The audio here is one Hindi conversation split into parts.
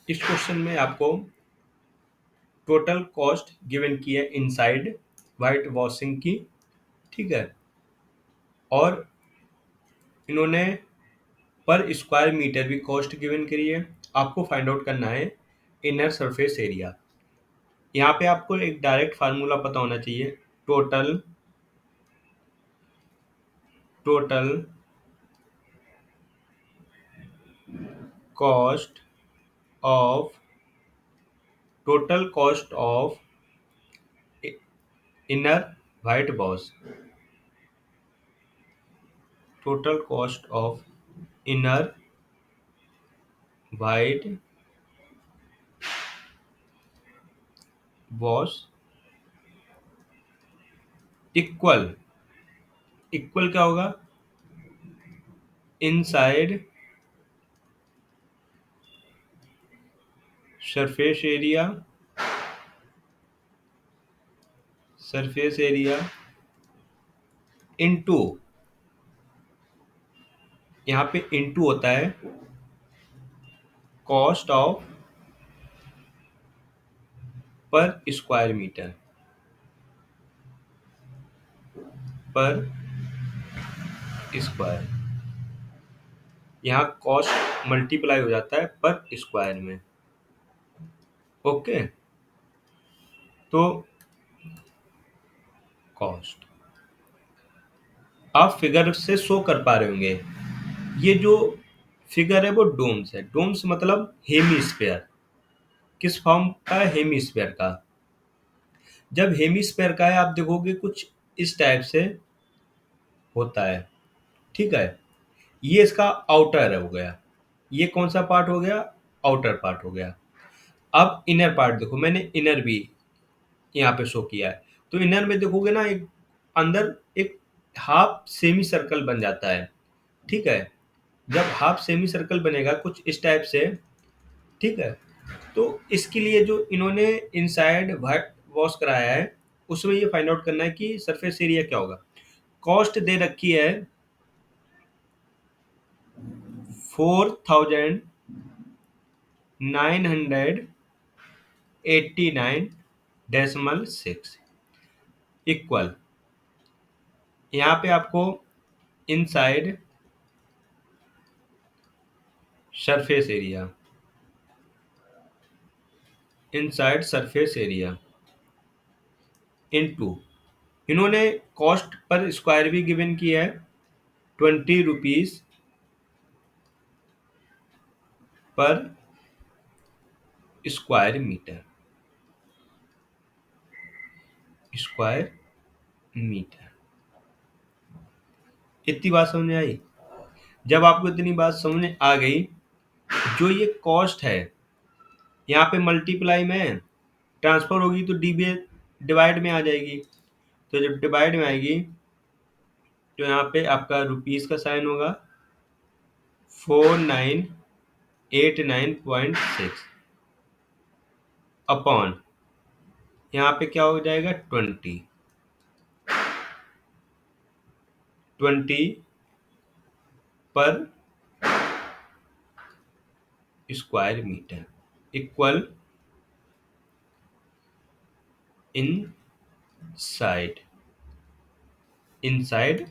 इस क्वेश्चन में आपको टोटल कॉस्ट गिवन की है इनसाइड वाइट वॉशिंग की, ठीक है, और इन्होंने पर स्क्वायर मीटर भी कॉस्ट गिवन करी है। आपको फाइंड आउट करना है इनर सरफेस एरिया। यहाँ पे आपको एक डायरेक्ट फार्मूला पता होना चाहिए, total total cost of total cost of inner white wash, total cost of inner white wash equal equal क्या होगा, इनसाइड सरफेस एरिया इनटू, यहाँ पे इनटू होता है कॉस्ट ऑफ पर स्क्वायर मीटर, पर स्क्वायर, यहाँ कॉस्ट मल्टीप्लाई हो जाता है पर स्क्वायर में। ओके, तो कॉस्ट आप फिगर से शो कर पा रहे होंगे। ये जो फिगर है वो डोम्स है। डोम्स मतलब हेमीस्फेयर। किस फॉर्म का है? हेमीस्फेयर का। जब हेमीस्फेयर का है आप देखोगे कुछ इस टाइप से होता है, ठीक है। ये इसका आउटर हो गया, ये कौन सा पार्ट हो गया? आउटर पार्ट हो गया। अब इनर पार्ट देखो, मैंने इनर भी यहाँ पे शो किया है। तो इनर में देखोगे ना, एक अंदर एक हाफ सेमी सर्कल बन जाता है, ठीक है। जब हाफ सेमी सर्कल बनेगा कुछ इस टाइप से, ठीक है, तो इसके लिए जो इन्होंने इनसाइड वाइट वॉश कराया है उसमें ये फाइंड आउट करना है कि सरफेस एरिया क्या होगा। कॉस्ट दे रखी है 4989.6 इक्वल, यहाँ पे आपको inside surface area, inside surface area into, इन्होंने कॉस्ट पर स्क्वायर भी गिवन किया है 20 rupees per square metre, square metre. इतनी बात समझ में आई? जब आपको इतनी बात समझ में आ गई, जो ये कॉस्ट है यहाँ पे मल्टीप्लाई में ट्रांसफर होगी तो डिवाइड में आ जाएगी। तो जब डिवाइड में आएगी तो यहाँ पे आपका रुपीस का साइन होगा 4989.6 अपॉन, यहाँ पे क्या हो जाएगा 20 पर square metre equal inside inside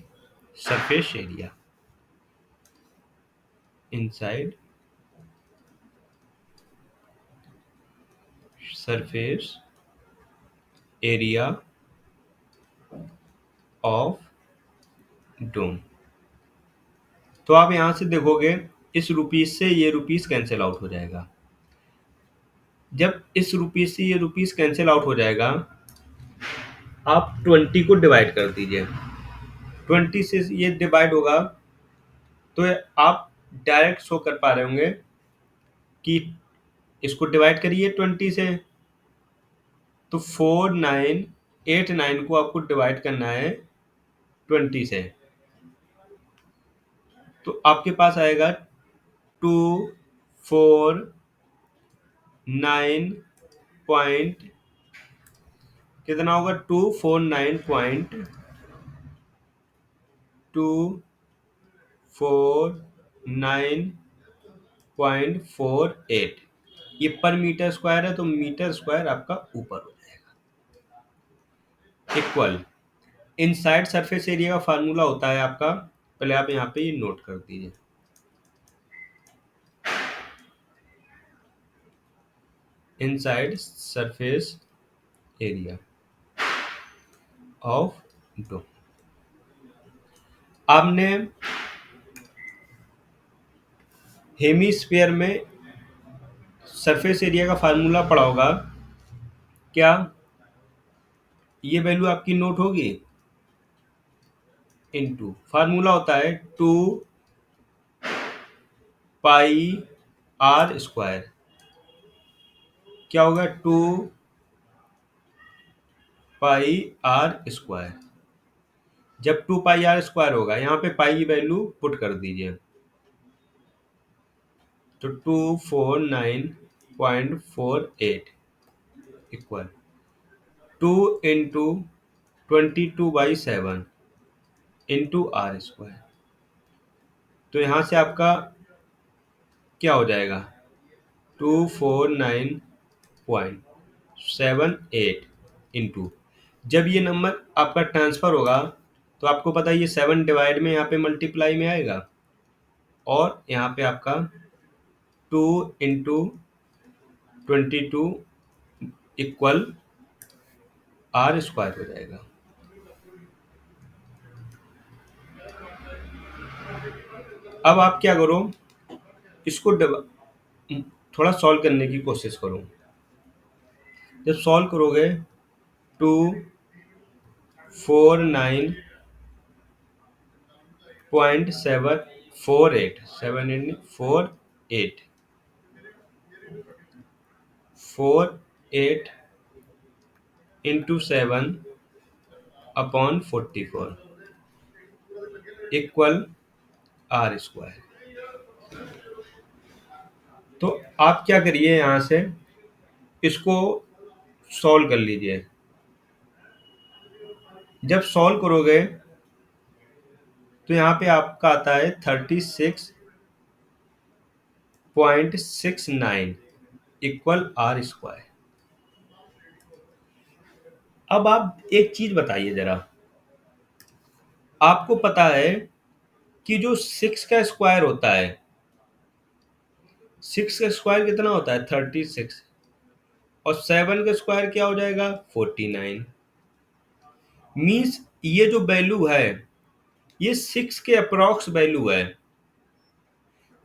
surface area, inside surface area of dome. तो आप यहां से देखोगे इस रुपीस से ये रुपीस कैंसिल आउट हो जाएगा। जब इस रुपीस से ये रुपीस कैंसिल आउट हो जाएगा, आप 20 को डिवाइड कर दीजिए। 20 से ये डिवाइड होगा तो आप डायरेक्ट शो कर पा रहे होंगे कि इसको डिवाइड करिए 20 से, तो 4989 को आपको डिवाइड करना है 20 से, तो आपके पास आएगा 249 पॉइंट कितना होगा, 249.48, ये पर मीटर स्क्वायर है तो मीटर स्क्वायर आपका ऊपर हो जाएगा। इक्वल इनसाइड सरफेस एरिया का फार्मूला होता है आपका, पहले आप यहाँ पे ये नोट कर दीजिए। Inside surface area of dome. आपने हेमीस्फीयर में सरफेस एरिया का फार्मूला पढ़ा होगा क्या? ये वैल्यू आपकी नोट होगी। इनटू फार्मूला होता है 2 पाई r स्क्वायर। क्या होगा? 2 पाई r स्क्वायर। जब 2 पाई r स्क्वायर होगा, यहाँ पे पाई की वैल्यू पुट कर दीजिए, तो 249.48 इक्वल 2 × 22/7 इंटू r स्क्वायर। तो यहाँ से आपका क्या हो जाएगा? 249.78 इंटू, जब ये नंबर आपका ट्रांसफर होगा तो आपको पता है ये 7 डिवाइड में यहाँ पे मल्टीप्लाई में आएगा, और यहाँ पे आपका 2 × 22 इक्वल r² हो जाएगा। अब आप क्या करो, इसको थोड़ा सॉल्व करने की कोशिश करो। जब सॉल्व करोगे 249.748 इंटू 7/44 इक्वल r²। तो आप क्या करिए, यहाँ से इसको सॉल्व कर लीजिए। जब सॉल्व करोगे तो यहाँ पे आपका आता है 36.69 इक्वल r²। अब आप एक चीज बताइए जरा, आपको पता है कि जो 6 का स्क्वायर होता है, 6 का स्क्वायर कितना होता है? 36, और 7 का स्क्वायर क्या हो जाएगा? 49। मीन्स ये जो वैल्यू है ये 6 के अप्रॉक्स वैल्यू है।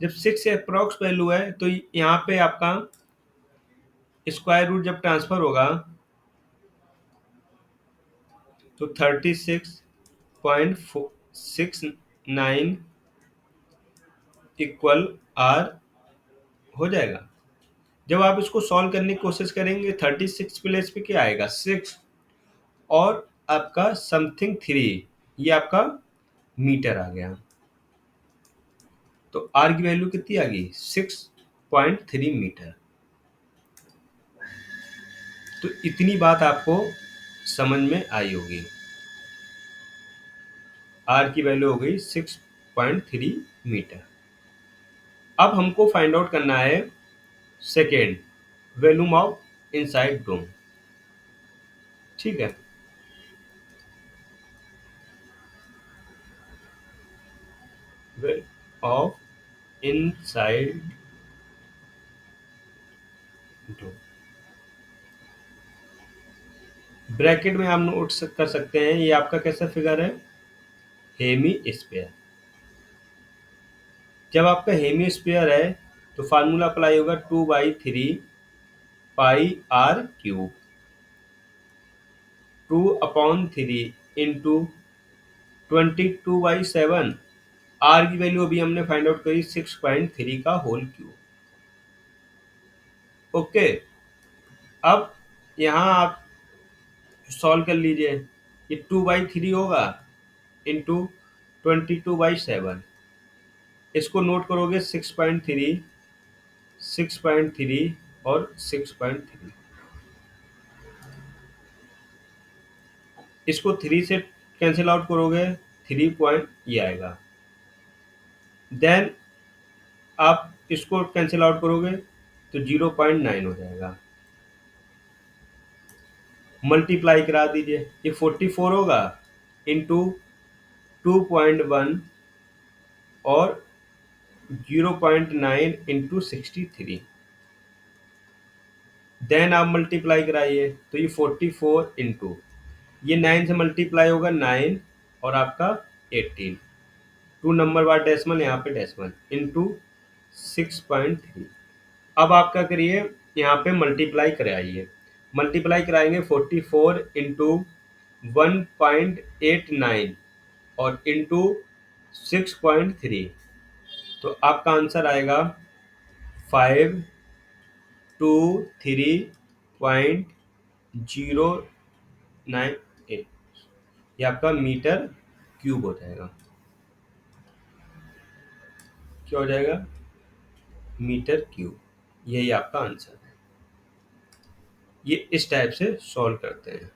जब 6 से अप्रॉक्स वैल्यू है तो यहाँ पे आपका स्क्वायर रूट जब ट्रांसफर होगा तो 36.69 इक्वल r हो जाएगा। जब आप इसको सॉल्व करने की कोशिश करेंगे 36 प्लेस पे क्या आएगा? 6 और आपका समथिंग 3, ये आपका मीटर आ गया। तो r की वैल्यू कितनी आ गई? 6.3 मीटर। तो इतनी बात आपको समझ में आई होगी। r की वैल्यू हो गई 6.3 मीटर। अब हमको फाइंड आउट करना है सेकेंड, वॉल्यूम ऑफ इनसाइड डोम। ठीक है, ऑफ इनसाइड डोम। ब्रैकेट में आप नोट कर सकते हैं, ये आपका कैसा फिगर है? Hemisphere. जब आपका हेमी स्फीयर है तो फार्मूला अप्लाई होगा 2/3 पाई r³ 2/3 इंटू 22/7। r की वैल्यू अभी हमने फाइंड आउट करी 6.3 का होल क्यूब। ओके, अब यहाँ आप सॉल्व कर लीजिए। ये 2/3 होगा इंटू 22/7, इसको नोट करोगे 6.3, 6.3 और 6.3। इसको 3 से कैंसिल आउट करोगे 3 पॉइंट ये आएगा। देन आप इसको कैंसिल आउट करोगे तो 0.9 हो जाएगा। मल्टीप्लाई करा दीजिए, ये 44 होगा इंटू 2.1 और 0.9 इंटू 63। देन आप मल्टीप्लाई कराइए, तो ये 44 इंटू, ये 9 से मल्टीप्लाई होगा 9 और आपका 18, 2 नंबर बाद डेसिमल, यहाँ पे डेसिमल, इंटू 6.3। अब आप क्या करिए, यहाँ पे मल्टीप्लाई कराइए, मल्टीप्लाई कराएंगे 44 इंटू 1.89 और इंटू 6.3, तो आपका आंसर आएगा 523.098। ये आपका मीटर क्यूब हो जाएगा। क्या हो जाएगा? Metre cube. यही आपका आंसर है। ये इस टाइप से सॉल्व करते हैं।